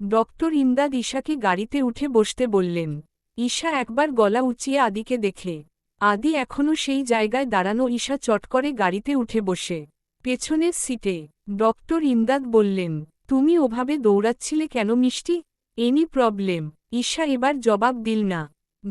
Doctor Imdad ঈশাকে গাড়িতে উঠে বসতে বললেন। ঈশা একবার গলা উঁচিয়ে আদিকে দেখে। আদি এখনও সেই জায়গায় দাঁড়ানো। ঈশা চট করে গাড়িতে উঠে বসে পেছনের সিটে। ডক্টর ইমদাদ বললেন, তুমি ওভাবে দৌড়াচ্ছিলে কেন মিষ্টি? Any problem? ঈশা এবার জবাব দিল না।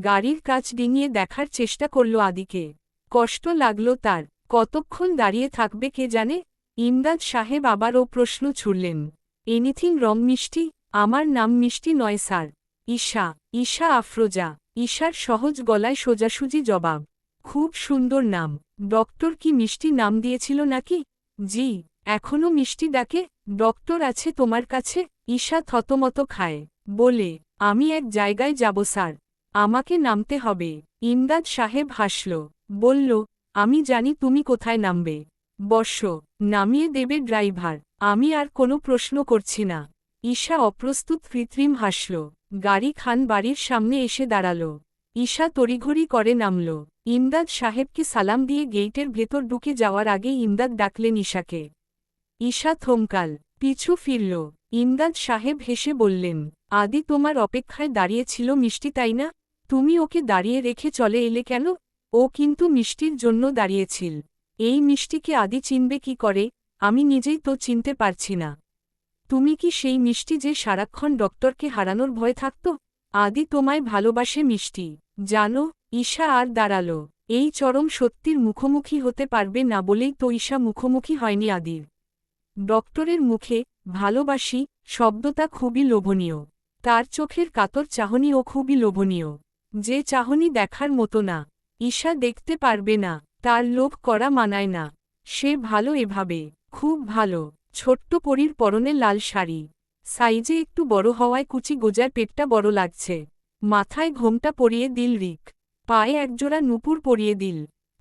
গাড়ির কাচ ডিঙিয়ে দেখার চেষ্টা করল আদিকে। কষ্ট লাগল তার। কতক্ষণ দাঁড়িয়ে থাকবে কে জানে। ইমদাদ সাহেব আবারও প্রশ্ন ছুড়লেন, এনিথিং রং মিষ্টি? আমার নাম মিষ্টি নয় স্যার। ঈশা। ঈশা আফরোজা। ঈশার সহজ গলায় সোজাসুজি জবাব। খুব সুন্দর নাম। ডক্টর কি মিষ্টি নাম দিয়েছিল নাকি? জি। এখনও মিষ্টি ডাকে? ডক্টর আছে তোমার কাছে? ঈশা থতমত খায়। বলে, আমি এক জায়গায় যাব স্যার। আমাকে নামতে হবে। ইমদাদ সাহেব হাসল। বলল, আমি জানি তুমি কোথায় নামবে। বসো। নামিয়ে দেবে ড্রাইভার। আমি আর কোনো প্রশ্ন করছি না। ঈশা অপ্রস্তুত কৃত্রিম হাসল। গাড়ি খান বাড়ির সামনে এসে দাঁড়াল। ঈশা তড়িঘড়ি করে নামল। ইমদাদ সাহেবকে সালাম দিয়ে গেইটের ভেতর ঢুকে যাওয়ার আগেই ইমদাদ ডাকলেন ঈশাকে। ঈশা থমকাল। পিছু ফিরল। ইমদাদ সাহেব হেসে বললেন, আদি তোমার অপেক্ষায় দাঁড়িয়েছিল মিষ্টি তাই না? তুমি ওকে দাঁড়িয়ে রেখে চলে এলে কেন? ও কিন্তু মিষ্টির জন্য দাঁড়িয়েছিল। এই মিষ্টিকে আদি চিনবে কি করে? আমি নিজেই তো চিনতে পারছি না। তুমি কি সেই মিষ্টি যে সারাক্ষণ ডক্টরকে হারানোর ভয় থাকত? আদি তোমায় ভালোবাসে মিষ্টি। জানো? ঈশা আর দাঁড়াল। এই চরম সত্যির মুখোমুখি হতে পারবে না বলেই তো ঈশা মুখোমুখি হয়নি আদির। ডক্টরের মুখে ভালোবাসি শব্দটা খুবই লোভনীয়। তার চোখের কাতর চাহনিও খুবই লোভনীয়। যে চাহনি দেখার মতো না। ঈশা দেখতে পারবে না। তার লোভ করা মানায় না। সে ভালো এভাবে। খুব ভালো। ছোট্ট পরীর পরনে লাল শাড়ি। সাইজে একটু বড় হওয়ায় কুচি গোজার পেটটা বড় লাগছে। মাথায় ঘোমটা পরিয়ে দিল রিক। পায়ে একজোড়া নুপুর পরিয়ে দিল।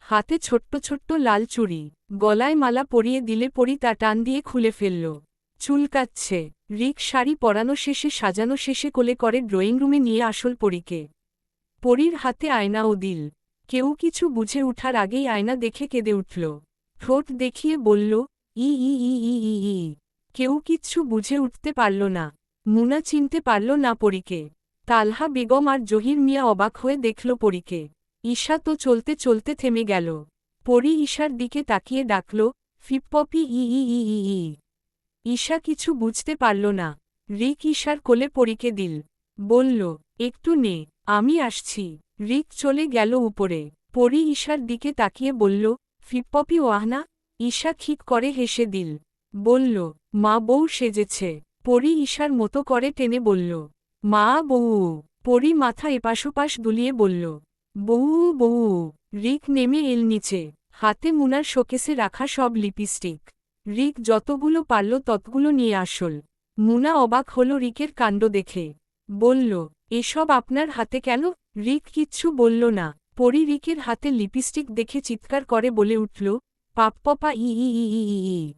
হাতে ছোট্ট ছোট্ট লাল চুড়ি। গলায় মালা পরিয়ে দিলে পরি তা টান দিয়ে খুলে ফেলল। চুলকাচ্ছে। রিক শাড়ি পরানো শেষে সাজানো শেষে কোলে করে ড্রয়িং রুমে নিয়ে আসল পরীকে। পরীর হাতে আয়নাও দিল। কেউ কিছু বুঝে উঠার আগেই আয়না দেখে কেঁদে উঠল। ঠোঁট দেখিয়ে বলল, ই ই ই ই ই ই। কেউ কিচ্ছু বুঝে উঠতে পারল না। মুনা চিনতে পারল না পরীকে। তালহা বেগম আর জহির মিয়া অবাক হয়ে দেখল পরীকে। ঈশা তো চলতে চলতে থেমে গেল। পরী ঈশার দিকে তাকিয়ে ডাকল, ফিপপপি ই ই ই ই ই। ঈশা কিছু বুঝতে পারল না। রিক ঈশার কোলে পরীকে দিল। বলল, একটু নে, আমি আসছি। রিক চলে গেল উপরে। পরী ঈশার দিকে তাকিয়ে বলল, ফিপপপি ওয়াহনা? ঈশা খিক করে হেসে দিল। বলল, মা বউ সেজেছে। পরী ঈশার মতো করে টেনে বলল, মা বউ। পরী মাথা এপাশোপাশ দুলিয়ে বলল, বউ বউ। রিক নেমে এল নিচে। হাতে মুনার শোকেসে রাখা সব লিপস্টিক। রিক যতগুলো পারল ততগুলো নিয়ে আসল। মুনা অবাক হল রিকের কাণ্ড দেখে। বলল, এসব আপনার হাতে কেন? রিক কিচ্ছু বলল না। পরী রিকের হাতে লিপস্টিক দেখে চিৎকার করে বলে উঠল, পাপ্পপা ই ই ই ই ই ই।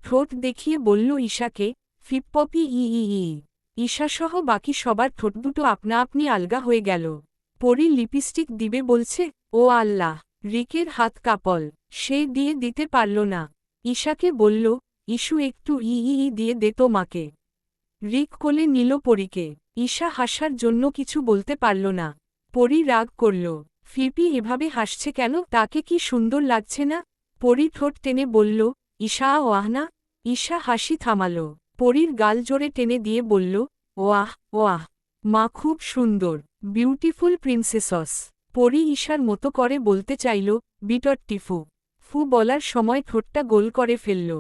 ঠোঁট দেখিয়ে বলল ঈশাকে, ফিপপপি ই ই ই। ঈশাসহ বাকি সবার ঠোঁট দুটো আপনা আপনি আলগা হয়ে গেল। পরী লিপস্টিক দিবে বলছে। ও আল্লাহ! রিকের হাত কাঁপল। সে দিয়ে দিতে পারল না। ঈশাকে বলল, ইস্যু একটু ই ই ই দিয়ে দে তো মাকে। রিক কোলে নিল পরীকে। ঈশা হাসার জন্য কিছু বলতে পারল না। পরী রাগ করল। ফিপি এভাবে হাসছে কেন? তাকে কি সুন্দর লাগছে না? পরী ঠোঁট টেনে বলল, ঈশা ওয়াহনা। ঈশা হাসি থামাল। পরীর গাল জোরে টেনে দিয়ে বলল, ওয়াহ ওয়াহ। মা খুব সুন্দর। বিউটিফুল প্রিন্সেসস। পরী ঈশার মতো করে বলতে চাইল, বিটটিফু। ফু বলার সময় ঠোঁটটা গোল করে ফেলল।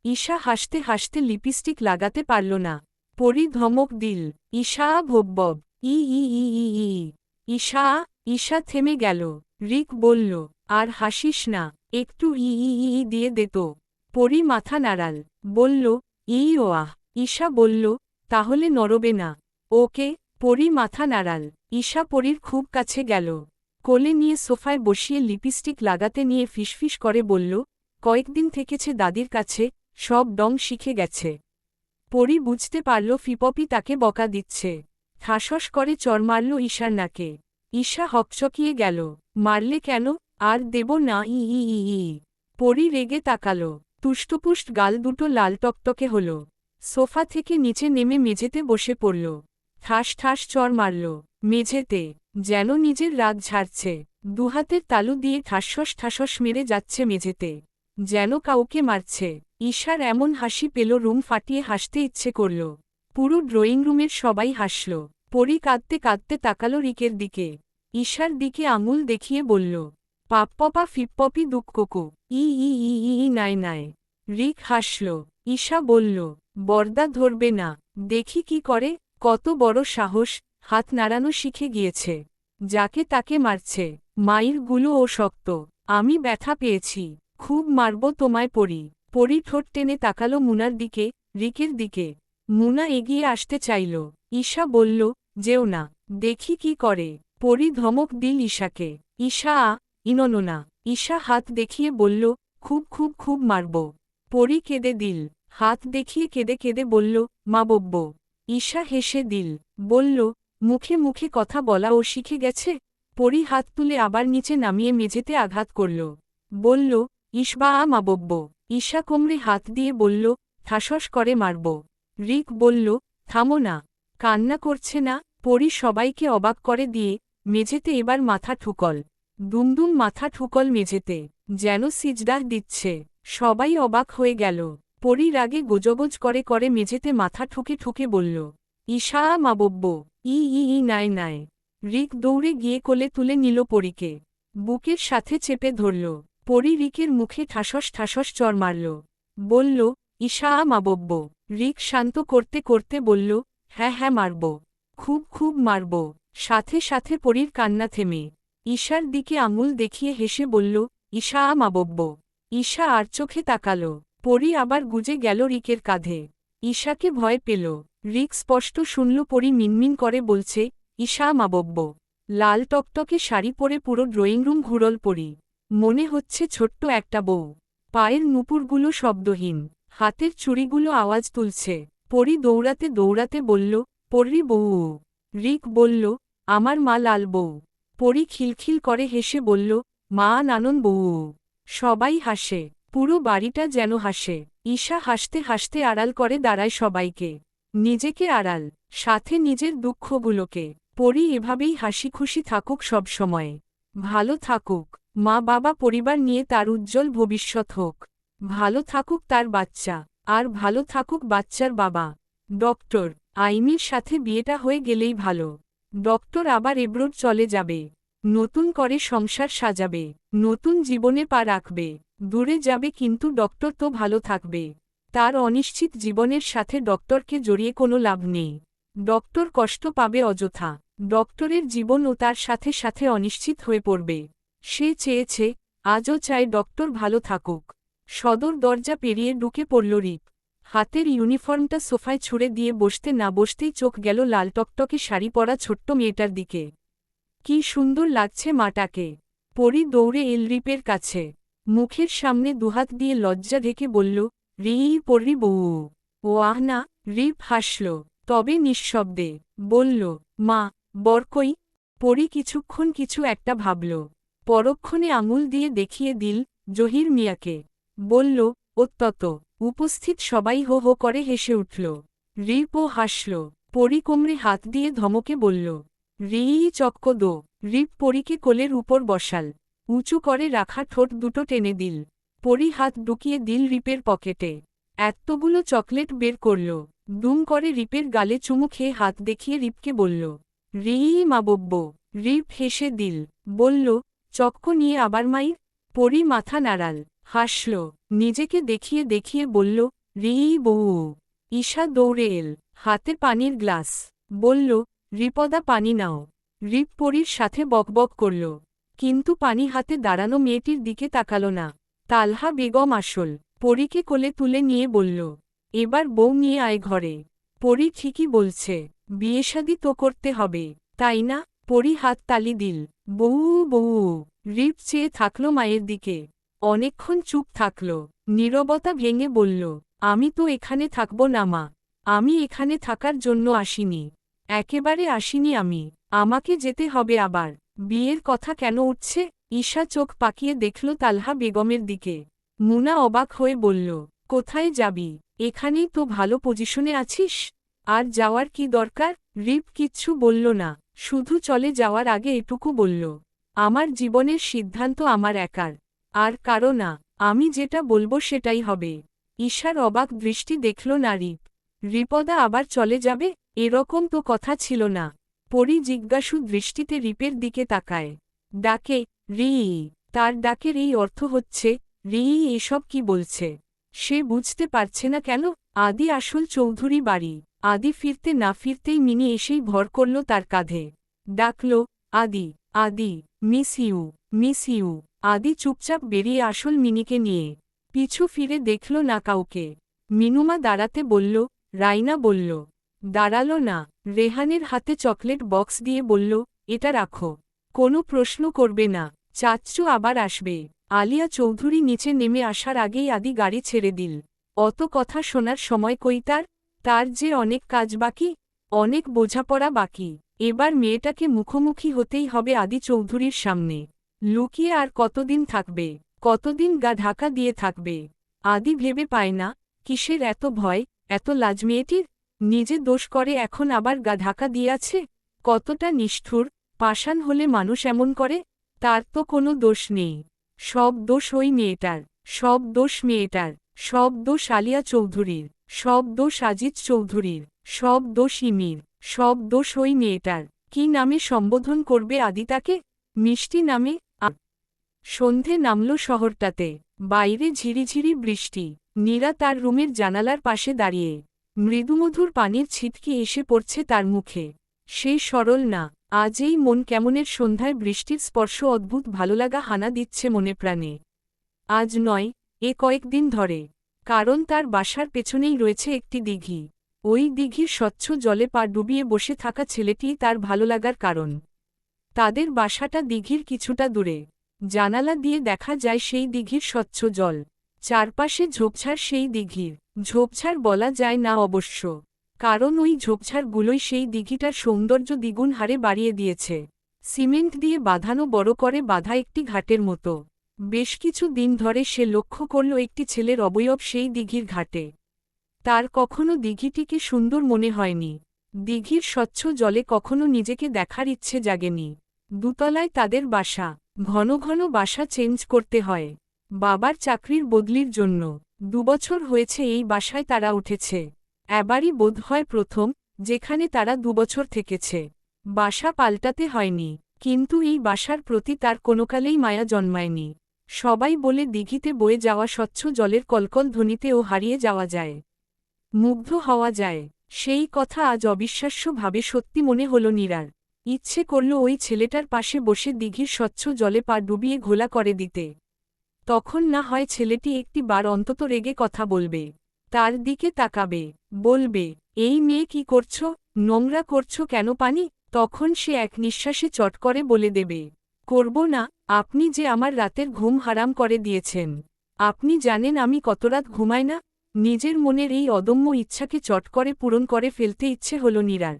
ঈশা হাসতে হাসতে লিপস্টিক লাগাতে পারল না। পরী ধমক দিল, ঈশা ভোব্বব। ই ই ই ই ই। ঈশা। ঈশা থেমে গেল। রিক বলল, আর হাসিস না, একটু ই ই ই ই দিয়ে দে তো। পরী মাথা নাড়াল। বলল, ই ওয়াহ। ঈশা বলল, তাহলে নড়বে না। ওকে। পরী মাথা নাড়াল। ঈশা পরীর খুব কাছে গেল। কোলে নিয়ে সোফায় বসিয়ে লিপস্টিক লাগাতে নিয়ে ফিসফিস করে বলল, কয়েকদিন থেকেছে দাদির কাছে, সব ডং শিখে গেছে। পরী বুঝতে পারল ফিপপি তাকে বকা দিচ্ছে। ঠাসস করে চর মারল ঈশার নাকে। ঈশা হকচকিয়ে গেল। মারলে কেন? আর দেব না ই ই ই ই। পরী রেগে তাকাল। তুষ্টপুষ্ট গাল দুটো লাল টকটকে হল। সোফা থেকে নিচে নেমে মেঝেতে বসে পড়ল। ঠাস ঠাস চড় মারল মেঝেতে, যেন নিজের রাগ ঝাড়ছে। দুহাতের তালু দিয়ে ঠাসস ঠাসস মেরে যাচ্ছে মেঝেতে, যেন কাউকে মারছে। ঈশার এমন হাসি পেল রুম ফাটিয়ে হাসতে ইচ্ছে করল। পুরো ড্রয়িং রুমের সবাই হাসল। পরি কাঁদতে কাঁদতে তাকালো রিকের দিকে। ঈশার দিকে আঙুল দেখিয়ে বলল, পাপ্পপা ফিপ্পপি দুঃককু ই ই ই ই ই নাই নাই। রিক হাসল। ঈশা বলল, বর্দা ধরবে না, দেখি কি করে। কত বড় সাহস, হাত নাড়ানো শিখে গিয়েছে, যাকে তাকে মারছে। মায়ের গুলো ও শক্ত, আমি ব্যথা পেয়েছি, খুব মারব তোমায় পরি। পরি ঠোঁট টেনে তাকালো মুনার দিকে, রিকের দিকে। মুনা এগিয়ে আসতে চাইল। ঈশা বলল, যেও না, দেখি কি করে। পরি ধমক দিল ঈশাকে। ঈশা ইননোনা। ঈশা হাত দেখিয়ে বলল, খুব খুব খুব মারব। পরি কেঁদে দিল। হাত দেখিয়ে কেঁদে কেঁদে বলল, মা বব্ব। ঈশা হেসে দিল, বলল, মুখে মুখে কথা বলা ও শিখে গেছে। পরি হাত তুলে আবার নিচে নামিয়ে মেঝেতে আঘাত করল। বলল, ইসবা মা বব্ব। ঈশা কোমরে হাত দিয়ে বলল, ঠাসস করে মারব। রিক বলল, থামো না, কান্না করছে না। পরি সবাইকে অবাক করে দিয়ে মেঝেতে এবার মাথা ঠুকল। দুমদুম মাথা ঠুকল মেঝেতে, যেন সিজদাহ দিচ্ছে। সবাই অবাক হয়ে গেল। পরি রাগে গোজগোজ করে করে মেঝেতে মাথা ঠুকে ঠুকে বলল, ঈশা মা বব্ব, ই ই ই নাই নাই। রিক দৌড়ে গিয়ে কোলে তুলে নিল পরীকে, বুকের সাথে চেপে ধরল। পরি রিকের মুখে ঠাসস ঠাসস চড় মারল। বলল, ঈশা মা বব্ব। রিক শান্ত করতে করতে বলল, হ্যাঁ হ্যাঁ মারব, খুব খুব মারব। সাথে সাথে পরীর কান্না থেমে। ঈশার দিকে আঙুল দেখিয়ে হেসে বলল, ঈশা মা বব্ব। ঈশা আর চোখে তাকাল। পরি আবার গুজে গেল রিকের কাঁধে। ঈশাকে ভয় পেল। রিক স্পষ্ট শুনল পরি মিনমিন করে বলছে, ঈশা মা বব্ব। লাল টকটকে শাড়ি পরে পুরো ড্রয়িং রুম ঘুরল পরি। মনে হচ্ছে ছোট্ট একটা বউ। পায়ের নুপুরগুলো শব্দহীন, হাতের চুড়িগুলো আওয়াজ তুলছে। পরি দৌড়াতে দৌড়াতে বলল, পরি বউ। রিক বলল, আমার মা লাল বউ। পরি খিলখিল করে হেসে বলল, মা নানন বউ। সবাই হাসে, পুরো বাড়িটা যেন হাসে। ঈশা হাসতে হাসতে আড়াল করে দাঁড়ায় সবাইকে, নিজেকে আড়াল, সাথে নিজের দুঃখগুলোকে। পরি এভাবেই হাসি খুশি থাকুক সবসময়, ভালো থাকুক, মা বাবা পরিবার নিয়ে তার উজ্জ্বল ভবিষ্যৎ হোক। ভালো থাকুক তার বাচ্চা, আর ভালো থাকুক বাচ্চার বাবা। ডক্টর আইমির সাথে বিয়েটা হয়ে গেলেই ভালো। ডক্টর আবার এব্রোড চলে যাবে, নতুন করে সংসার সাজাবে, নতুন জীবনে পা রাখবে। দূরে যাবে কিন্তু ডক্টর তো ভালো থাকবে। তার অনিশ্চিত জীবনের সাথে ডক্টরকে জড়িয়ে কোনো লাভ নেই। ডক্টর কষ্ট পাবে অযথা। ডক্টরের জীবনও তার সাথে সাথে অনিশ্চিত হয়ে পড়বে। সে চেয়েছে, আজও চায় ডক্টর ভালো থাকুক। সদর দরজা পেরিয়ে ঢুকে পড়ল রিক। হাতের ইউনিফর্মটা সোফায় ছুঁড়ে দিয়ে বসতে না বসতেই চোখ গেল লাল টকটকে শাড়ি পরা ছোট্ট মেয়েটার দিকে। কি সুন্দর লাগছে মাটাকে। পরি দৌড়ে এল রিপের কাছে, মুখের সামনে দুহাত দিয়ে লজ্জা ঢেকে বলল, রি পরি বউ। ও আহ না। রিপ হাসল, তবে নিঃশব্দে বলল, মা বরকই। পরি কিছুক্ষণ কিছু একটা ভাবল, পরক্ষণে আঙুল দিয়ে দেখিয়ে দিল জহির মিয়াকে। বলল, অত্যত। উপস্থিত সবাই হো হো করে হেসে উঠল। রিপও হাসল। পরি কোমরে হাত দিয়ে ধমকে বলল, রি চক্ক দো। রিপ পরীকে কোলের উপর বসাল, উঁচু করে রাখা ঠোঁট দুটো টেনে দিল। পরি হাত ঢুকিয়ে দিল রিপের পকেটে, এতগুলো চকলেট বের করল। দুম করে রিপের গালে চুমু খেয়ে হাত দেখিয়ে রিপকে বলল, রি মা বব্ব। রিপ হেসে দিল, বলল, চক্ক নিয়ে আবার মাইর। পরি মাথা নাড়াল, হাসল, নিজেকে দেখিয়ে দেখিয়ে বলল, রি বউ। ঈশা দৌড়ে এল, হাতে পানির গ্লাস। বলল, রিপদা পানি নাও। রিপ পরির সাথে বকবক করল, কিন্তু পানি হাতে দাঁড়ানো মেয়েটির দিকে তাকাল না। তালহা বেগম আসল, পরীকে কোলে তুলে নিয়ে বলল, এবার বউ নিয়ে আয় ঘরে। পরি ঠিকই বলছে, বিয়েশাদি তো করতে হবে, তাই না? পরি হাত তালি দিল, বউ বউ। রিপ চেয়ে থাকল মায়ের দিকে, অনেকক্ষণ চুপ থাকল। নীরবতা ভেঙে বলল, আমি তো এখানে থাকব না মা। আমি এখানে থাকার জন্য আসিনি, একেবারে আসিনি আমি। আমাকে যেতে হবে আবার। বিয়ের কথা কেন উঠছে? ঈশা চোখ পাকিয়ে দেখল তালহা বেগমের দিকে। মুনা অবাক হয়ে বলল, কোথায় যাবি? এখানেই তো ভালো পজিশনে আছিস, আর যাওয়ার কি দরকার? রিপ কিচ্ছু বলল না, শুধু চলে যাওয়ার আগে এটুকু বলল, আমার জীবনের সিদ্ধান্ত আমার একার, আর কারো না, আমি যেটা বলবো সেটাই হবে। ঈশার অবাক দৃষ্টি দেখল না রিপ। রিপদা আবার চলে যাবে, এরকম তো কথা ছিল না। পরি জিজ্ঞাসু দৃষ্টিতে রিপের দিকে তাকায়। ডাকে, রি। তার ডাকের এই অর্থ হচ্ছে, রি এসব কি বলছে? সে বুঝতে পারছে না কেন। আদি আসল চৌধুরী বাড়ি। আদি ফিরতে না ফিরতেই মিনি এসেই ভর করল তার কাঁধে। ডাকল, আদি, আদি, মিস ইউ, মিস ইউ। আদি চুপচাপ বেরিয়ে আসল মিনিকে নিয়ে। পিছু ফিরে দেখল না কাউকে। মিনুমা দাঁড়াতে বলল, রাইনা বলল। দাঁড়ালো না। রেহানের হাতে চকলেট বক্স দিয়ে বলল, এটা রাখো। কোনো প্রশ্ন করবে না, চাচ্চু আবার আসবে। আলিয়া চৌধুরী নিচে নেমে আসার আগেই আদি গাড়ি ছেড়ে দিল। অত কথা শোনার সময় কই তার? তার যে অনেক কাজ বাকি, অনেক বোঝাপড়া বাকি। এবার মেয়েটাকে মুখোমুখি হতেই হবে আদি চৌধুরীর সামনে। লুকিয়ে আর কতদিন থাকবে, কতদিন গা ঢাকা দিয়ে থাকবে? আদি ভেবে পায় না, কিসের এত ভয়, এত লাজ মেয়েটির? নিজে দোষ করে এখন আবার গা ঢাকা দিয়ে আছে? কতটা নিষ্ঠুর! পাষাণ হলে মানুষ এমন করে? তার তো কোনো দোষ নেই। সব দোষ ওই মেয়েটার, সব দোষ মেয়েটার, সব দোষ আলিয়া চৌধুরীর, সব দোষ আজিজ চৌধুরীর, সব দোষ ইমির, সব দোষ ওই মেয়েটার। কি নামে সম্বোধন করবে আদি তাকে? মিষ্টি নামে? সন্ধে নামল শহরটাতে। বাইরে ঝিরিঝিরি বৃষ্টি। নীরা তার রুমের জানালার পাশে দাঁড়িয়ে। মৃদুমধুর পানির ছিটকি এসে পড়ছে তার মুখে। সে সরল না। আজ এই মন কেমনের সন্ধ্যায় বৃষ্টির স্পর্শ অদ্ভুত ভালোলাগা হানা দিচ্ছে মনে প্রাণে। আজ নয়, এ কয়েকদিন ধরে। কারণ তার বাসার পেছনেই রয়েছে একটি দিঘি। ওই দিঘির স্বচ্ছ জলে পা ডুবিয়ে বসে থাকা ছেলেটিই তার ভালোলাগার কারণ। তাদের বাসাটা দিঘির কিছুটা দূরে। জানালা দিয়ে দেখা যায় সেই দিঘির স্বচ্ছ জল। চারপাশে ঝোপঝাড় সেই দিঘির। ঝোপঝাড় বলা যায় না অবশ্য, কারণ ওই ঝোপঝাড়গুলোই সেই দিঘিটার সৌন্দর্য দ্বিগুণ হারে বাড়িয়ে দিয়েছে। সিমেন্ট দিয়ে বাঁধানো বড় করে বাঁধা একটি ঘাটের মতো। বেশ কিছু দিন ধরে সে লক্ষ্য করল একটি ছেলের অবয়ব সেই দিঘির ঘাটে। তার কখনো দিঘিটিকে সুন্দর মনে হয়নি। দিঘির স্বচ্ছ জলে কখনো নিজেকে দেখার ইচ্ছে জাগেনি। দুতলায় তাদের বাসা। ঘন ঘন বাসা চেঞ্জ করতে হয় বাবার চাকরির বদলির জন্য। 2 বছর হয়েছে এই বাসায় তারা উঠেছে। এবারই বোধ হয় প্রথম, যেখানে তারা 2 বছর থেকেছে। বাসা পাল্টাতে হয়নি, কিন্তু এই বাসার প্রতি তার কোনোকালেই মায়া জন্মায়নি। সবাই বলে দিঘিতে বয়ে যাওয়া স্বচ্ছ জলের কলকল ধ্বনিতেও হারিয়ে যাওয়া যায়, মুগ্ধ হওয়া যায়। সেই কথা আজ অবিশ্বাস্যভাবে সত্যি মনে হল নীরার। ইচ্ছে করল ওই ছেলেটার পাশে বসে দিঘির স্বচ্ছ জলে পা ডুবিয়ে ঘোলা করে দিতে। তখন না হয় ছেলেটি একটি বার অন্তত রেগে কথা বলবে, তার দিকে তাকাবে, বলবে, এই মেয়ে কি করছো, নোংরা করছো কেন পানি? তখন সে এক নিঃশ্বাসে চট করে বলে দেবে, করব না, আপনি যে আমার রাতের ঘুম হারাম করে দিয়েছেন। আপনি জানেন আমি কত রাত ঘুমাই না। নিজের মনের এই অদম্য ইচ্ছাকে চট করে পূরণ করে ফেলতে ইচ্ছে হল নীরার।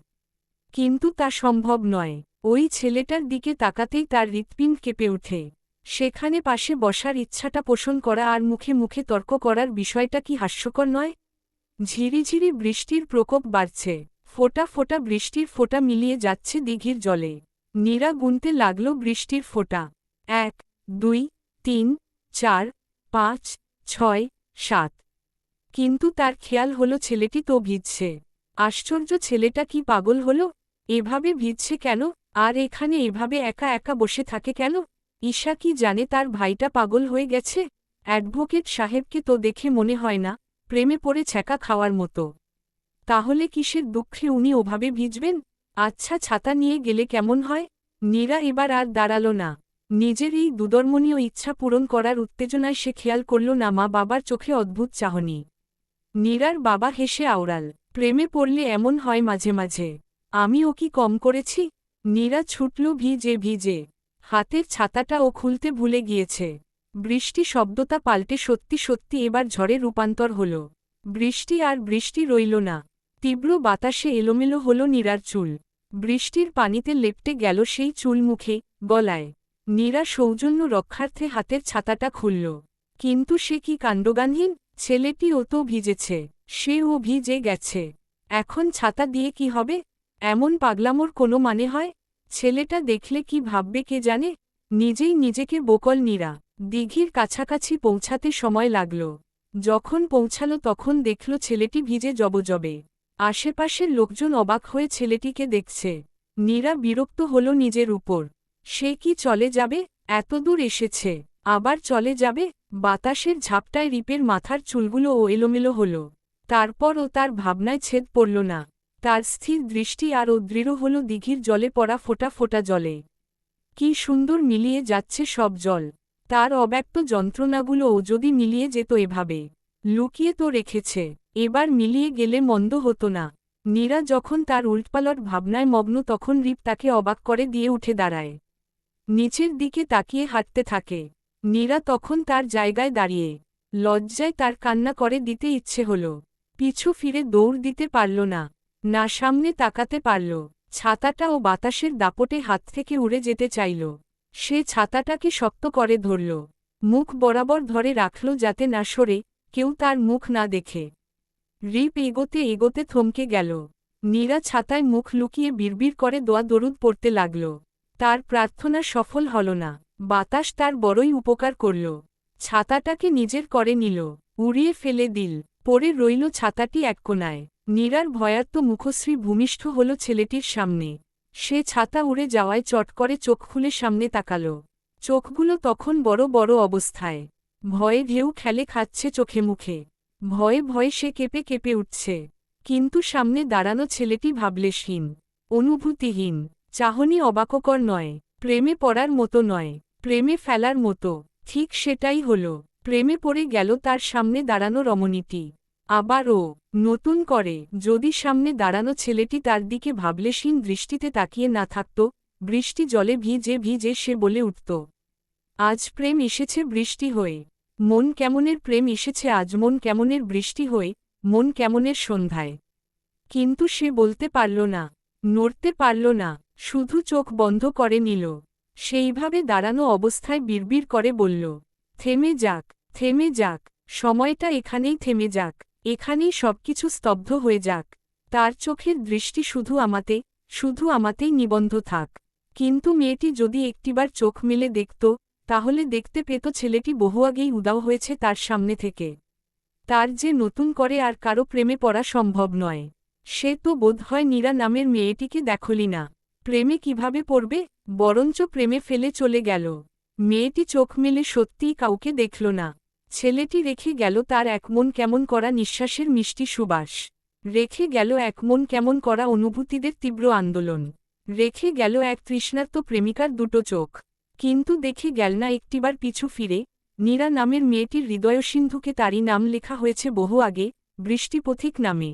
কিন্তু তা সম্ভব নয়। ওই ছেলেটার দিকে তাকাতেই তার হৃৎপিণ্ড কেঁপে ওঠে। সেখানে পাশে বসার ইচ্ছাটা পোষণ করা আর মুখে মুখে তর্ক করার বিষয়টা কি হাস্যকর নয়? ঝিরিঝিরি বৃষ্টির প্রকোপ বাড়ছে। ফোঁটা ফোঁটা বৃষ্টির ফোঁটা মিলিয়ে যাচ্ছে দিঘির জলে। নীরা গুনতে লাগল বৃষ্টির ফোঁটা। 1, 2, 3, 4, 5, 6, 7। কিন্তু তার খেয়াল হলো ছেলেটি তো ভিজছে। আশ্চর্য, ছেলেটা কি পাগল হলো? এভাবে ভিজছে কেন? আর এখানে এভাবে একা একা বসে থাকে কেন? ঈশা কি জানে তার ভাইটা পাগল হয়ে গেছে? অ্যাডভোকেট সাহেবকে তো দেখে মনে হয় না প্রেমে পড়ে ছ্যাঁকা খাওয়ার মতো। তাহলে কিসের দুঃখে উনি ওভাবে ভিজবেন? আচ্ছা, ছাতা নিয়ে গেলে কেমন হয়? নীরা এবার আর দাঁড়াল না। নিজের এই দুদর্মনীয় ইচ্ছা পূরণ করার উত্তেজনায় সে খেয়াল করল না মা বাবার চোখে অদ্ভুত চাহনি। নীরার বাবা হেসে আওড়াল, প্রেমে পড়লে এমন হয় মাঝে মাঝে। আমিও কি কম করেছি? নীরা ছুটল ভিজে ভিজে। হাতের ছাতাটা ও খুলতে ভুলে গিয়েছে। বৃষ্টি শব্দটা পাল্টে সত্যি সত্যি এবার ঝড়ে রূপান্তর হল। বৃষ্টি আর বৃষ্টি রইল না। তীব্র বাতাসে এলোমেলো হল নীরার চুল। বৃষ্টির পানিতে লেপ্টে গেল সেই চুল মুখে, গলায়। নীরা সৌজন্য রক্ষার্থে হাতের ছাতাটা খুলল। কিন্তু সে কি কাণ্ডজ্ঞানহীন! ছেলেটিও তো ভিজেছে। সেও ভিজে গেছে। এখন ছাতা দিয়ে কি হবে? এমন পাগলামোর কোনো মানে হয়? ছেলেটা দেখলে কি ভাববে কে জানে? নিজেই নিজেকে বকল নীরা। দিঘির কাছাকাছি পৌঁছাতে সময় লাগল। যখন পৌঁছাল তখন দেখল ছেলেটি ভিজে জবজবে। আশেপাশের লোকজন অবাক হয়ে ছেলেটিকে দেখছে। নীরা বিরক্ত হল নিজের উপর। সে কি চলে যাবে? এতদূর এসেছে, আবার চলে যাবে? বাতাসের ঝাপটায় রিপের মাথার চুলগুলো এলোমেলো হল। তারপরও তার ভাবনায় ছেদ পড়ল না। তার স্থির দৃষ্টি আরও দৃঢ় হল দিঘির জলে পড়া ফোঁটা ফোঁটা জলে। কি সুন্দর মিলিয়ে যাচ্ছে সব জল। তার অব্যক্ত যন্ত্রণাগুলোও যদি মিলিয়ে যেত এভাবে। লুকিয়ে তো রেখেছে, এবার মিলিয়ে গেলে মন্দ হতো না। নীরা যখন তার উল্টপালট ভাবনায় মগ্ন তখন রিপ তাকে অবাক করে দিয়ে উঠে দাঁড়ায়। নিচের দিকে তাকিয়ে হাঁটতে থাকে। নীরা তখন তার জায়গায় দাঁড়িয়ে। লজ্জায় তার কান্না করে দিতে ইচ্ছে হল। পিছু ফিরে দৌড় দিতে পারল না। না সামনে তাকাতে পারল। ছাতাটা ও বাতাসের দাপটে হাত থেকে উড়ে যেতে চাইল। সে ছাতাটাকে শক্ত করে ধরল। মুখ বরাবর ধরে রাখল যাতে না সরে, কেউ তার মুখ না দেখে। রিপ এগোতে এগোতে থমকে গেল। নীরা ছাতায় মুখ লুকিয়ে বিড়বিড় করে দোয়া দরুদ পড়তে লাগল। তার প্রার্থনা সফল হল না। বাতাস তার বড়ই উপকার করল। ছাতাটাকে নিজের করে নিল, উড়িয়ে ফেলে দিল। পড়ে রইল ছাতাটি এক কোণায়। নীরার ভয়ার্ত মুখশ্রী ভূমিষ্ঠ হল ছেলেটির সামনে। সে ছাতা উড়ে যাওয়ায় চট করে চোখ খুলে সামনে তাকাল। চোখগুলো তখন বড় বড় অবস্থায়। ভয়ে ঢেউ খেলে খাচ্ছে চোখে মুখে। ভয়ে ভয়ে সে কেঁপে কেঁপে উঠছে। কিন্তু সামনে দাঁড়ানো ছেলেটি ভাবলেশহীন, অনুভূতিহীন। চাহনি অবাককর নয়, প্রেমে পড়ার মতো নয়, প্রেমে ফেলার মতো। ঠিক সেটাই হল। প্রেমে পড়ে গেল তার সামনে দাঁড়ানো রমণীটি। আবারও নতুন করে যদি সামনে দাঁড়ানো ছেলেটি তার দিকে ভাবলেশহীন দৃষ্টিতে তাকিয়ে না থাকত, বৃষ্টি জলে ভিজে ভিজে সে বলে উঠত, আজ প্রেম এসেছে বৃষ্টি হয়ে। মন কেমনের প্রেম এসেছে আজ মন কেমনের বৃষ্টি হয়ে, মন কেমনের সন্ধ্যায়। কিন্তু সে বলতে পারল না, নড়তে পারল না, শুধু চোখ বন্ধ করে নিল। সেইভাবে দাঁড়ানো অবস্থায় বিড়বিড় করে বলল, থেমে যাক, থেমে যাক, সময়টা এখানেই থেমে যাক, এখানেই সবকিছু স্তব্ধ হয়ে যাক। তার চোখের দৃষ্টি শুধু আমাতেই নিবন্ধ থাক। কিন্তু মেয়েটি যদি একটিবার চোখ মেলে দেখত, তাহলে দেখতে পেত ছেলেটি বহু আগেই উদাও হয়েছে তার সামনে থেকে। তার যে নতুন করে আর কারো প্রেমে পড়া সম্ভব নয়। সে তো বোধহয় নীরা নামের মেয়েটিকে দেখলি না। প্রেমে কিভাবে পড়বে, বরঞ্চ প্রেমে ফেলে চলে গেল। মেয়েটি চোখ মেলে সত্যিই কাউকে দেখল না। ছেলেটি রেখে গেল তার এক মন কেমন করা নিঃশ্বাসের মিষ্টি সুবাস। রেখে গেল এক মন কেমন করা অনুভূতিদের তীব্র আন্দোলন। রেখে গেল এক তৃষ্ণার্ত প্রেমিকার দুটো চোখ। কিন্তু দেখে গেল না একটিবার পিছু ফিরে, নীরা নামের মেয়েটির হৃদয়সিন্ধুকে তারই নাম লেখা হয়েছে বহু আগে, বৃষ্টিপথিক নামে।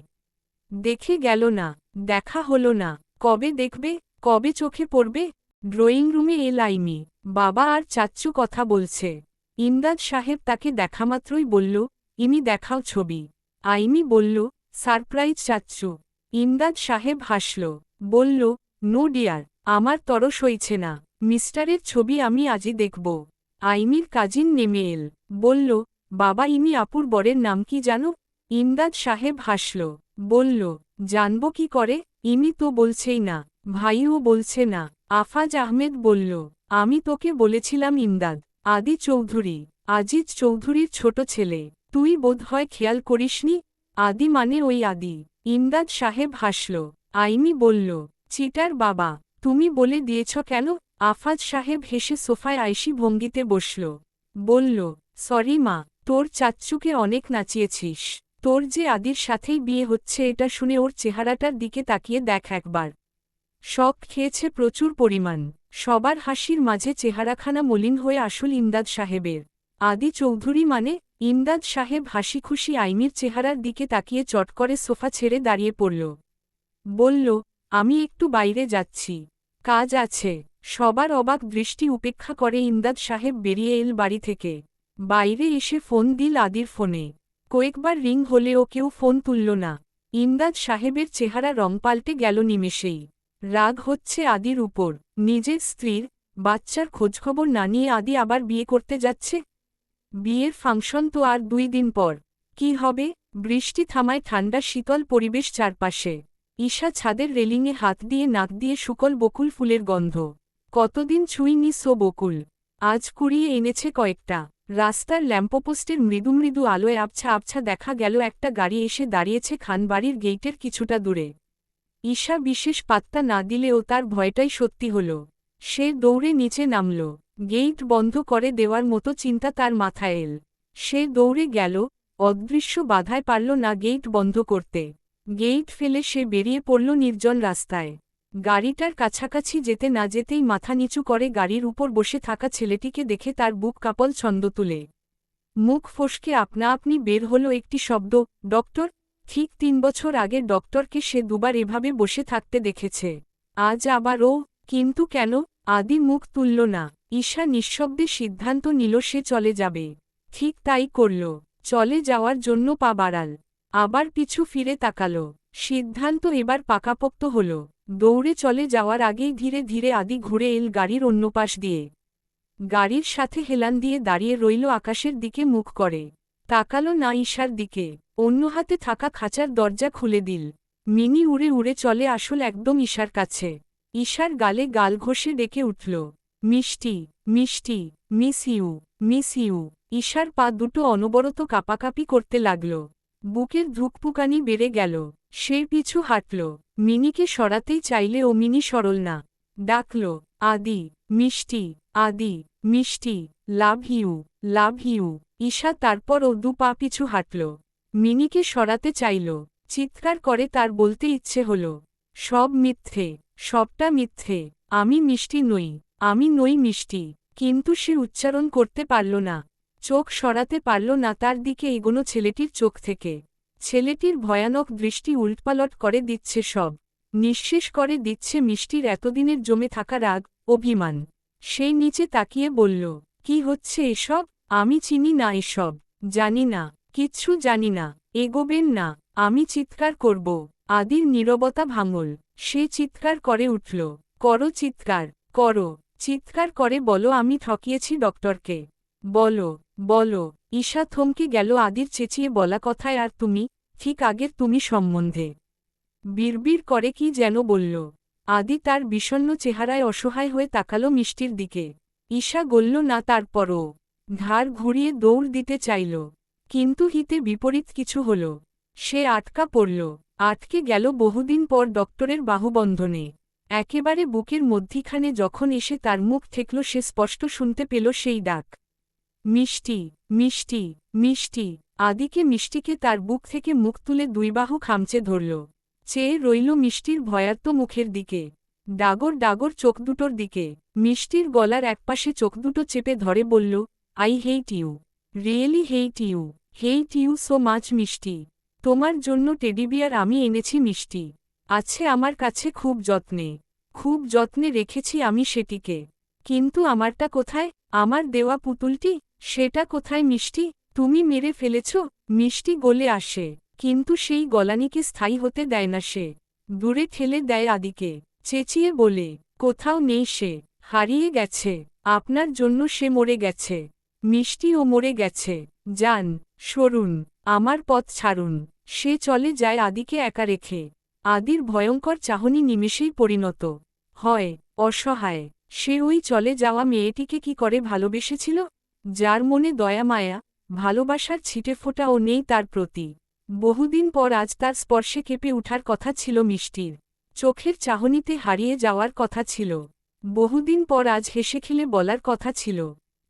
দেখে গেল না, দেখা হলো না। কবে দেখবে, কবে চোখে পড়বে? ড্রয়িং রুমে আইমি, বাবা আর চাচ্চু কথা বলছে। ইমদাদ সাহেব তাকে দেখামাত্রই বলল, ইমি দেখাও ছবি। আইমি বলল, সারপ্রাইজ চাচ্চু। ইমদাদ সাহেব হাসল, বলল, নো ডিয়ার, আমার তরস হইছে না। মিস্টারের ছবি আমি আজই দেখব। আইমির কাজিন নেমে এল, বলল, বাবা ইমি আপুর বরের নাম কি জানো? ইমদাদ সাহেব হাসল, বলল, জানব কি করে, ইমি তো বলছেই না, ভাইও বলছে না। আফাজ আহমেদ বলল, আমি তোকে বলেছিলাম ইমদাদ, আদি চৌধুরী, আজিজ চৌধুরীর ছোট ছেলে। তুই বোধহয় খেয়াল করিসনি? আদি মানে ওই আদি। ইমদাদ সাহেব হাসল। আইমি বলল, চিটার বাবা, তুমি বলে দিয়েছ কেন? আফাজ সাহেব হেসে সোফায় আইসি ভঙ্গিতে বসল, বলল, সরি মা, তোর চাচ্চুকে অনেক নাচিয়েছিস। তোর যে আদির সাথেই বিয়ে হচ্ছে এটা শুনে ওর চেহারাটার দিকে তাকিয়ে দেখ একবার। শক খেয়েছে প্রচুর পরিমাণ। সবার হাসির মাঝে চেহারাখানা মলিন হয়ে আসল ইমদাদ সাহেবের। আদি চৌধুরী মানে? ইমদাদ সাহেব হাসি খুশি আইমির চেহারার দিকে তাকিয়ে চট করে সোফা ছেড়ে দাঁড়িয়ে পড়ল, বলল, আমি একটু বাইরে যাচ্ছি, কাজ আছে। সবার অবাক দৃষ্টি উপেক্ষা করে ইমদাদ সাহেব বেরিয়ে এল বাড়ি থেকে। বাইরে এসে ফোন দিল আদির ফোনে। কয়েকবার রিং হলেও কেউ ফোন তুলল না। ইমদাদ সাহেবের চেহারা রং পাল্টে গেল নিমেষেই। রাগ হচ্ছে আদির উপর। নিজের স্ত্রীর, বাচ্চার খোঁজখবর না নিয়ে আদি আবার বিয়ে করতে যাচ্ছে। বিয়ের ফাংশন তো আর 2 দিন পর। কি হবে? বৃষ্টি থামায়, ঠান্ডা শীতল পরিবেশ চারপাশে। ঈশা ছাদের রেলিংয়ে হাত দিয়ে নাক দিয়ে শুকল বকুল ফুলের গন্ধ। কতদিন ছুঁইনি সো বকুল, আজ কুড়িয়ে এনেছে কয়েকটা। রাস্তার ল্যাম্পপোস্টের মৃদু মৃদু আলোয় আবছা আবছা দেখা গেল একটা গাড়ি এসে দাঁড়িয়েছে খানবাড়ির গেইটের কিছুটা দূরে। ঈশা বিশেষ পাত্তা না দিলেও তার ভয়টাই সত্যি হল। সে দৌড়ে নিচে নামল। গেইট বন্ধ করে দেওয়ার মতো চিন্তা তার মাথায় এল। সে দৌড়ে গেল, অদৃশ্য বাধায় পারল না গেইট বন্ধ করতে। গেইট ফেলে সে বেরিয়ে পড়ল নির্জন রাস্তায়। গাড়িটার কাছাকাছি যেতে না যেতেই মাথা নিচু করে গাড়ির উপর বসে থাকা ছেলেটিকে দেখে তার বুক কাঁপল ছন্দ তুলে। মুখ ফসকে আপনা আপনি বের হলো একটি শব্দ, ডক্টর। ঠিক ৩ বছর আগে ডক্টরকে সে দুবার এভাবে বসে থাকতে দেখেছে। আজ আবারও, কিন্তু কেন? আদি মুখ তুলল না। ঈশা নিঃশব্দে সিদ্ধান্ত নিল সে চলে যাবে। ঠিক তাই করল। চলে যাওয়ার জন্য পা বাড়াল। আবার পিছু ফিরে তাকাল। সিদ্ধান্ত এবার পাকাপোক্ত হল। দৌড়ে চলে যাওয়ার আগেই ধীরে ধীরে আদি ঘুরে এল গাড়ির অন্য পাশ দিয়ে। গাড়ির সাথে হেলান দিয়ে দাঁড়িয়ে রইল আকাশের দিকে মুখ করে। তাকাল না ঈশার দিকে। অন্য হাতে থাকা খাঁচার দরজা খুলে দিল। মিনি উড়ে উড়ে চলে আসল একদম ঈশার কাছে। ঈশার গালে গাল ঘষে ডেকে উঠল, মিষ্টি, মিষ্টি, মিস ইউ, মিস ইউ। ঈশার পা দুটো অনবরত কাঁপাকাঁপি করতে লাগল। বুকের ধুকপুকানি বেড়ে গেল। সে পিছু হাঁটল। মিনিকে সরাতেই চাইলে ও মিনি সরল না। ডাকল, আদি, Mishti, Adi, Mishti, love you, love you. Isha তারপর ও 2 পা পিছু হাঁটল। মিনিকে সরাতে চাইল। চিৎকার করে তার বলতে ইচ্ছে হল, সব মিথ্যে, সবটা মিথ্যে। আমি মিষ্টি নই, আমি নই মিষ্টি। কিন্তু সে উচ্চারণ করতে পারল না। চোখ সরাতে পারল না তার দিকে এগোনো ছেলেটির চোখ থেকে। ছেলেটির ভয়ানক দৃষ্টি উল্টপালট করে দিচ্ছে সব। নিঃশেষ করে দিচ্ছে মিষ্টির এতদিনের জমে থাকা রাগ, অভিমান। সেই নিচে তাকিয়ে বলল, কি হচ্ছে এসব? আমি চিনি না এসব। জানি না, কিচ্ছু জানি না। এগোবেন না, আমি চিৎকার করব। আদির নীরবতা ভাঙল। সে চিৎকার করে উঠল, করো চিৎকার, করো। চিৎকার করে বলো আমি ঠকিয়েছি ডক্টরকে। বলো, বলো। ঈশা থমকে গেল আদির চেঁচিয়ে বলা কথায়। আর তুমি, ঠিক আগের তুমি সম্বন্ধে বিড়বিড় করে কি যেন বলল। আদি তার বিষণ্ণ চেহারায় অসহায় হয়ে তাকালো মিষ্টির দিকে। ঈশা গলল না তারপরও। ঘাড় ঘুরিয়ে দৌড় দিতে চাইল। কিন্তু হিতে বিপরীত কিছু হল। সে আটকা পড়ল। আটকে গেল বহুদিন পর ডক্টরের বাহুবন্ধনে। একেবারে বুকের মধ্যিখানে যখন এসে তার মুখ ঠেকল সে স্পষ্ট শুনতে পেল সেই ডাক, মিষ্টি, মিষ্টি, মিষ্টি। আদিকে মিষ্টিকে তার বুক থেকে মুখ তুলে 2 বাহু খামচে ধরল। চেয়ে রইল মিষ্টির ভয়ার্ত মুখের দিকে, ডাগর ডাগর চোখ দুটোর দিকে। মিষ্টির গলার একপাশে চোখ দুটো চেপে ধরে বলল, I hate you, really hate you, hate you so much Mishti. তোমার জন্য টেডিবিয়ার আমি এনেছি মিষ্টি। আছে আমার কাছে খুব যত্নে, খুব যত্নে রেখেছি আমি সেটিকে। কিন্তু আমারটা কোথায়? আমার দেওয়া পুতুলটি, সেটা কোথায় মিষ্টি? তুমি মেরে ফেলেছ। মিষ্টি গলে আসে, কিন্তু সেই গলানিকে স্থায়ী হতে দেয় না সে। দূরে ঠেলে দেয় আদিকে, চেঁচিয়ে বলে, কোথাও নেই সে, হারিয়ে গেছে। আপনার জন্য সে মরে গেছে। মিষ্টিও মরে গেছে। যান, সরুন, আমার পথ ছাড়ুন। সে চলে যায় আদিকে একা রেখে। আদির ভয়ঙ্কর চাহনি নিমেষেই পরিণত হয় অসহায়। সে ওই চলে যাওয়া মেয়েটিকে কি করে ভালোবেসেছিল, যার মনে দয়া মায়া, ভালোবাসার ছিটেফোঁটাও নেই তার প্রতি। বহুদিন পর আজ তার স্পর্শে কেঁপে উঠার কথা ছিল মিষ্টির। চোখের চাহনিতে হারিয়ে যাওয়ার কথা ছিল। বহুদিন পর আজ হেসে খেলে বলার কথা ছিল,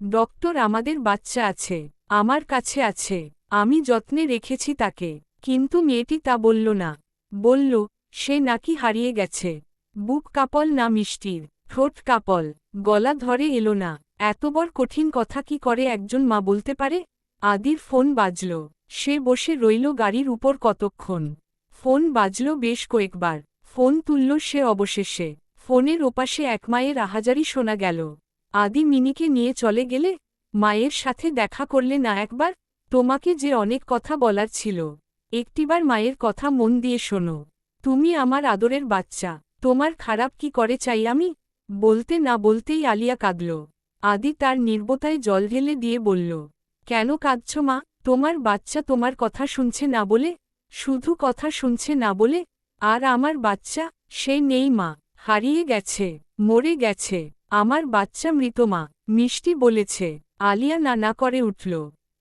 ডক্টর আমাদের বাচ্চা আছে, আমার কাছে আছে, আমি যত্নে রেখেছি তাকে। কিন্তু মেয়েটি তা বলল না। বলল, সে নাকি হারিয়ে গেছে। বুক কাঁপল না মিষ্টির, ঠোঁট কাঁপল, গলা ধরে এলো না। এত বড় কঠিন কথা কি করে একজন মা বলতে পারে? আদির ফোন বাজল। সে বসে রইল গাড়ির উপর কতক্ষণ। ফোন বাজল বেশ কয়েকবার। ফোন তুলল সে অবশেষে। ফোনের ওপাশে এক মায়ের আহাজারি শোনা গেল। আদি মিনিকে নিয়ে চলে গেলে? মায়ের সাথে দেখা করলে না একবার? তোমাকে যে অনেক কথা বলার ছিল, একটিবার মায়ের কথা মন দিয়ে শোনো। তুমি আমার আদরের বাচ্চা, তোমার খারাপ কি করে চাই আমি? বলতে না বলতেই আলিয়া কাঁদল। আদি তার নির্বতায় জল ঢেলে দিয়ে বলল, কেন কাঁদছ মা? তোমার বাচ্চা তোমার কথা শুনছে না বলে? শুধু কথা শুনছে না বলে? আর আমার বাচ্চা, সে নেই মা, হারিয়ে গেছে, মরে গেছে, আমার বাচ্চা মৃত মা, মিষ্টি বলেছে। আলিয়া না করে উঠল।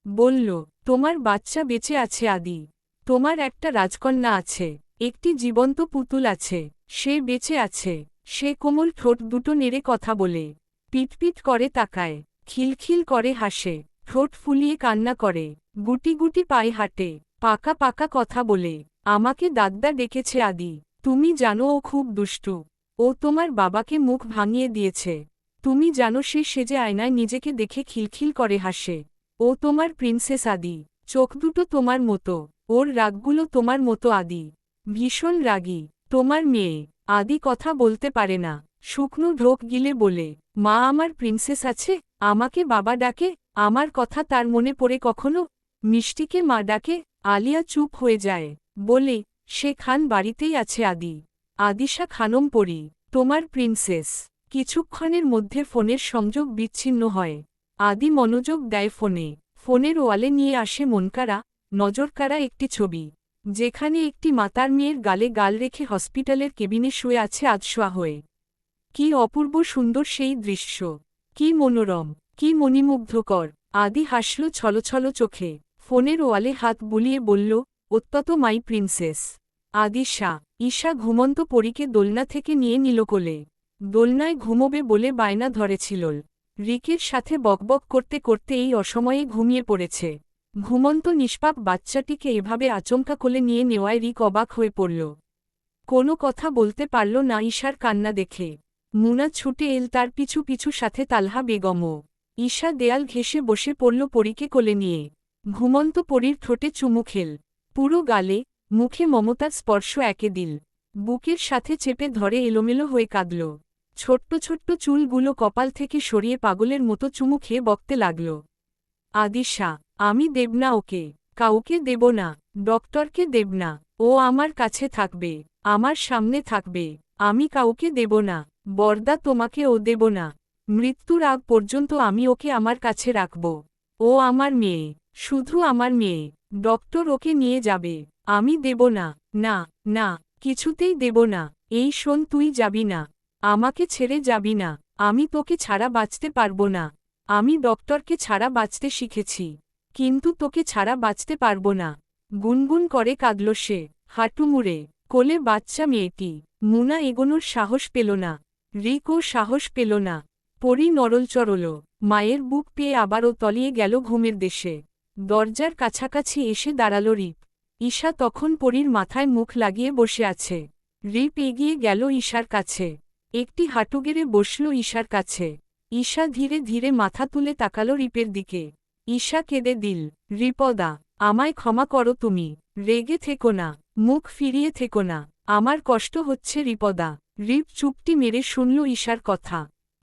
বলল, তোমার বাচ্চা বেঁচে আছে আদি। তোমার একটা রাজকন্যা আছে, একটি জীবন্ত পুতুল আছে, সে বেঁচে আছে। সে কোমল ঠোঁট দুটো নেড়ে কথা বলে, পিটপিট করে তাকায়, খিলখিল করে হাসে, ঠোঁট ফুলিয়ে কান্না করে, গুটি গুটি পায়ে হাঁটে, পাকা পাকা কথা বলে। আমাকে দাদা ডেকেছে আদি। তুমি জানো ও খুব দুষ্টু। ও তোমার বাবাকে মুখ ভাঙিয়ে দিয়েছে। তুমি জানো সে সেজে আয়নায় নিজেকে দেখে খিলখিল করে হাসে। ও তোমার প্রিন্সেস আদি। চোখ দুটো তোমার মতো, ওর রাগগুলো তোমার মতো আদি। ভীষণ রাগী, তোমার মেয়ে। আদি কথা বলতে পারে না, শুকনো ঢোক গিলে বলে, মা আমার প্রিন্সেস আছে, আমাকে বাবা ডাকে, আমার কথা তার মনে পড়ে কখনো? মিষ্টিকে মা ডাকে। আলিয়া চুপ হয়ে যায়, বলে, সে খান বাড়িতেই আছে আদি। আদিশা খানম পড়ি, তোমার প্রিন্সেস। কিছুক্ষণের মধ্যে ফোনের সংযোগ বিচ্ছিন্ন হয়। আদি মনোযোগ দেয় ফোনে। ফোনের ওয়ালে নিয়ে আসে মনকাড়া, নজরকাড়া একটি ছবি, যেখানে একটি মাতার মেয়ের গালে গাল রেখে হসপিটালের কেবিনে শুয়ে আছে আধশোয়া হয়ে। কি অপূর্ব সুন্দর সেই দৃশ্য, কি মনোরম, কি মণিমুগ্ধকর। আদি হাসল ছলছল চোখে, ফোনের ওয়ালে হাত বুলিয়ে বলল, অত্যত মাই প্রিন্সেস। আদিশা। ঈশা ঘুমন্ত পরীকে দোলনা থেকে নিয়ে নিল কোলে। দোলনায় ঘুমোবে বলে বায়না ধরেছিল। রিকের সাথে বকবক করতে করতে এই অসময়ে ঘুমিয়ে পড়েছে। ঘুমন্ত নিষ্পাপ বাচ্চাটিকে এভাবে আচমকা কোলে নিয়ে নেওয়ায় রিক অবাক হয়ে পড়ল। কোনো কথা বলতে পারল না ঈশার কান্না দেখে। মুনা ছুটে এল তার পিছু পিছু, সাথে তালহা বেগমও। ঈশা দেয়াল ঘেঁষে বসে পড়ল পরীকে কোলে নিয়ে। ঘুমন্ত পরীর ঠোঁটে চুমু খেল, পুরো গালে, মুখে মমতার স্পর্শ একে দিল। বুকের সাথে চেপে ধরে এলোমেলো হয়ে কাঁদল। ছোট্ট ছোট্ট চুলগুলো কপাল থেকে সরিয়ে পাগলের মতো চুমু খেয়ে বকতে লাগল। আদিশা, আমি দেব না ওকে, কাউকে দেব না, ডক্টরকে দেব না। ও আমার কাছে থাকবে, আমার সামনে থাকবে, আমি কাউকে দেব না। বরদা, তোমাকে ও দেব না। মৃত্যুর আগ পর্যন্ত আমি ওকে আমার কাছে রাখব। ও আমার মেয়ে, শুধু আমার মেয়ে। ডক্টর ওকে নিয়ে যাবে, আমি দেব না। না, না, কিছুতেই দেব না। এই শোন, তুই যাবি না, আমাকে ছেড়ে যাবি না। আমি তোকে ছাড়া বাঁচতে পারবো না। আমি ডক্টরকে ছাড়া বাঁচতে শিখেছি, কিন্তু তোকে ছাড়া বাঁচতে পারবো না। গুনগুন করে কাঁদল সে, হাঁটু মুড়ে। কোলে বাচ্চা মেয়েটি। মুনা এগোনোর সাহস পেল না, রিকও সাহস পেল না। পরী নরল চরল, মায়ের বুক পেয়ে আবারও তলিয়ে গেল ঘুমের দেশে। দরজার কাছাকাছি এসে দাঁড়াল রিপ। ঈশা তখন পরীর মাথায় মুখ লাগিয়ে বসে আছে। রিপ এগিয়ে গেল ঈশার কাছে, একটি হাঁটু গেড়ে বসল ঈশার কাছে। ঈশা ধীরে ধীরে মাথা তুলে তাকাল রিপের দিকে। ঈশা কেঁদে দিল, রিপদা, আমায় ক্ষমা করো, তুমি রেগে থেকো না, মুখ ফিরিয়ে থেকো না, আমার কষ্ট হচ্ছে রিপদা। রিপ চুপটি মেরে শুনল ঈশার কথা।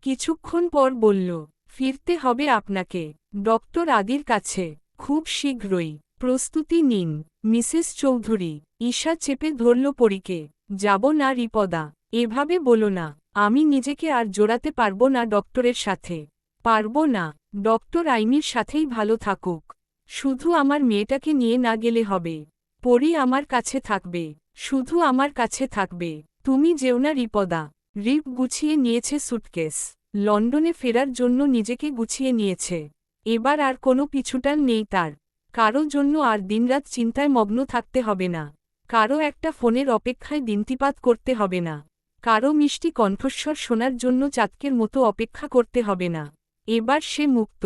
কিছুক্ষণ পর বলল, ফিরতে হবে আপনাকে ডক্টর আদির কাছে, খুব শীঘ্রই। প্রস্তুতি নিন মিসেস চৌধুরী। ঈশা চেপে ধরল পরীকে। যাব না রিপদা, এভাবে বলো না। আমি নিজেকে আর জোড়াতে পারবো না ডক্টরের সাথে, পারবো না। ডক্টর আইমির সাথেই ভালো থাকুক, শুধু আমার মেয়েটাকে নিয়ে না গেলে হবে। পরী আমার কাছে থাকবে, শুধু আমার কাছে থাকবে। তুমি যেও না রিপদা। রিপ গুছিয়ে নিয়েছে সুটকেস, লন্ডনে ফেরার জন্য নিজেকে গুছিয়ে নিয়েছে। এবার আর কোনো পিছুটান নেই তার। কারো জন্য আর দিনরাত চিন্তায় মগ্ন থাকতে হবে না, কারো একটা ফোনের অপেক্ষায় দিনতিপাত করতে হবে না, কারো মিষ্টি কণ্ঠস্বর শোনার জন্য চাতকের মতো অপেক্ষা করতে হবে না। এবার সে মুক্ত।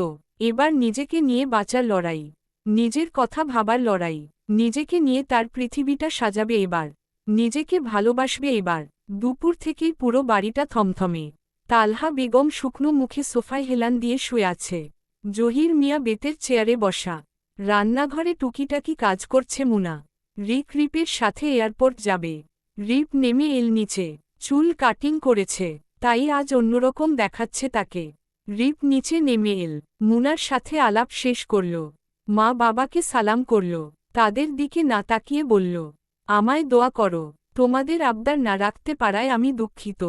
এবার নিজেকে নিয়ে বাঁচার লড়াই, নিজের কথা ভাবার লড়াই। নিজেকে নিয়ে তার পৃথিবীটা সাজাবে এবার, নিজেকে ভালোবাসবে এবার। দুপুর থেকেই পুরো বাড়িটা থমথমে। তালহা বেগম শুকনো মুখে সোফায় হেলান দিয়ে শুয়ে আছে। জহির মিয়া বেতের চেয়ারে বসা। রান্নাঘরে টুকিটাকি কাজ করছে মুনা। রিপের সাথে এয়ারপোর্ট যাবে। রিপ নেমে এল নিচে, চুল কাটিং করেছে, তাই আজ অন্যরকম দেখাচ্ছে তাকে। রিপ নিচে নেমে এল, মুনার সাথে আলাপ শেষ করল। মা বাবাকে সালাম করল, তাদের দিকে না তাকিয়ে বলল, আমায় দোয়া করো, তোমাদের আবদার না রাখতে পারায় আমি দুঃখিত।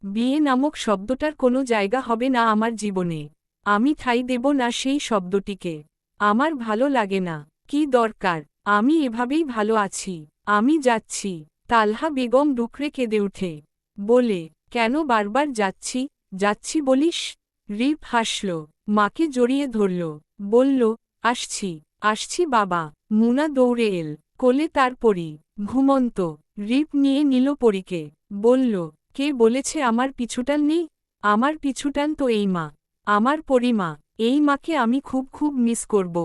বিয়ে নামক শব্দটার কোনো জায়গা হবে না আমার জীবনে, আমি ঠাঁই দেব না সেই শব্দটিকে। আমার ভালো লাগে না। কি দরকার, আমি এভাবেই ভালো আছি, আমি যাচ্ছি। তালহা বেগম ডুকরে কেঁদে উঠে বলে, কেন বারবার যাচ্ছি যাচ্ছি বলিস? রিপ হাসল, মাকে জড়িয়ে ধরল, বলল, আসছি আসছি বাবা। মুনা দৌড়ে এল, কোলে তার পরি, ঘুমন্ত। রিপ নিয়ে নিল পরীকে, বলল, কে বলেছে আমার পিছুটান নেই? আমার পিছুটান তো এই মা, আমার পরিমা। এই মাকে আমি খুব খুব মিস করব।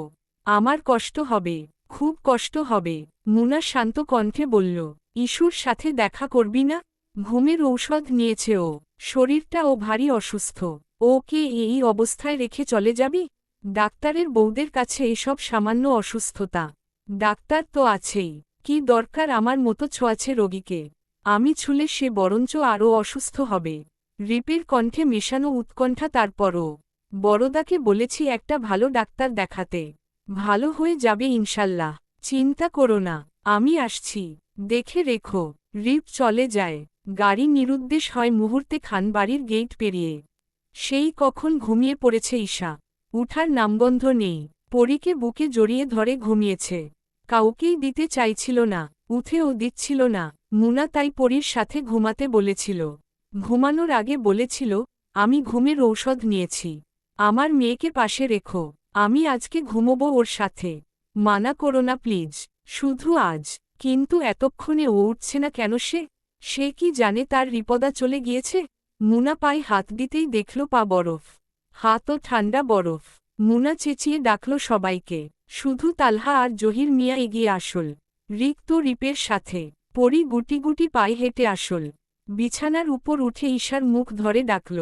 আমার কষ্ট হবে, খুব কষ্ট হবে। মুনা শান্ত কণ্ঠে বলল, ইস্যুর সাথে দেখা করবি না? ঘুমের ঔষধ নিয়েছে ও, শরীরটা ও ভারী অসুস্থ। ওকে এই অবস্থায় রেখে চলে যাবি? ডাক্তারের বউদের কাছে এসব সামান্য অসুস্থতা। ডাক্তার তো আছেই, কি দরকার আমার মতো ছোঁয়াছে রোগীকে? আমি ছুলে সে বরঞ্চ আরও অসুস্থ হবে। রিপের কণ্ঠে মেশানো উৎকণ্ঠা। তারপরও বড়দাকে বলেছি একটা ভালো ডাক্তার দেখাতে, ভালো হয়ে যাবে ইনশাল্লাহ, চিন্তা করো না, আমি আসছি, দেখে রেখো। রিপ চলে যায়। গাড়ি নিরুদ্দেশ হয় মুহূর্তে খানবাড়ির গেট পেরিয়ে। সেই কখন ঘুমিয়ে পড়েছে ঈশা, উঠার নামগন্ধ নেই। পরীকে বুকে জড়িয়ে ধরে ঘুমিয়েছে, কাউকেই দিতে চাইছিল না, উঠেও দিচ্ছিল না। মুনা তাই পরীর সাথে ঘুমাতে বলেছিল। ঘুমানোর আগে বলেছিল, আমি ঘুমের ঔষধ নিয়েছি, আমার মেয়েকে পাশে রেখো, আমি আজকে ঘুমোবো ওর সাথে, মানা করো না প্লিজ, শুধু আজ। কিন্তু এতক্ষণে ও উঠছে না কেন? সে কি জানে তার রিপদা চলে গিয়েছে? মুনা পায়ে হাত দিতেই দেখল পা বরফ, হাতও ঠান্ডা বরফ। মুনা চেঁচিয়ে ডাকল সবাইকে, শুধু তালহা আর জহির মিয়া এগিয়ে আসল। রিক তো রিপের সাথে। পরী গুটি গুটি পায়ে হেঁটে আসল। বিছানার উপর উঠে ঈশার মুখ ধরে ডাকল,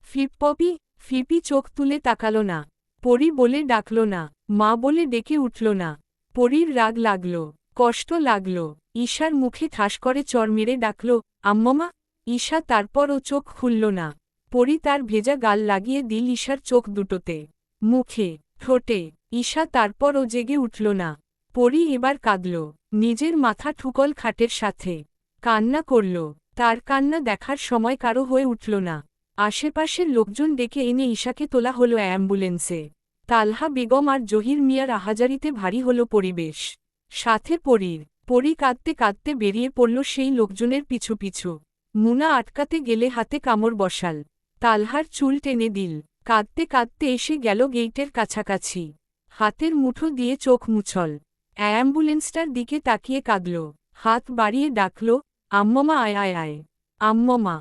ফিপপি। ফিপি চোখ তুলে তাকাল না। পরী বলে ডাকল না, মা বলে ডেকে উঠল না। পরীর রাগ লাগল, কষ্ট লাগল। ঈশার মুখে ঠাস করে চর মেরে ডাকল, আম্মমা। ঈশা তারপরও চোখ খুলল না। পরী তার ভেজা গাল লাগিয়ে দিল ঈশার চোখ দুটোতে, মুখে, ঠোঁটে। ঈশা তারপরও জেগে উঠল না। পরী এবার কাঁদল, নিজের মাথা ঠুকল খাটের সাথে, কান্না করল। তার কান্না দেখার সময় কারো হয়ে উঠল না। আশেপাশের লোকজন ডেকে এনে ঈশাকে তোলা হলো অ্যাম্বুলেন্সে। তালহা বেগম আর জহির মিয়ার আহাজারিতে ভারী হলো পরিবেশ, সাথে পরী কাঁদতে কাঁদতে বেরিয়ে পড়ল সেই লোকজনের পিছু পিছু। মুনা আটকাতে গেলে হাতে কামড় বসাল। তালহার চুল টেনে দিল, কাঁদতে কাঁদতে এসে গেল গেইটের কাছাকাছি, হাতের মুঠো দিয়ে চোখ মুছল। অ্যাম্বুলেন্সটার দিকে তাকিয়ে কাঁদল, হাত বাড়িয়ে ডাকল, আম্মমা আয় আয় আয়, আম্মমা।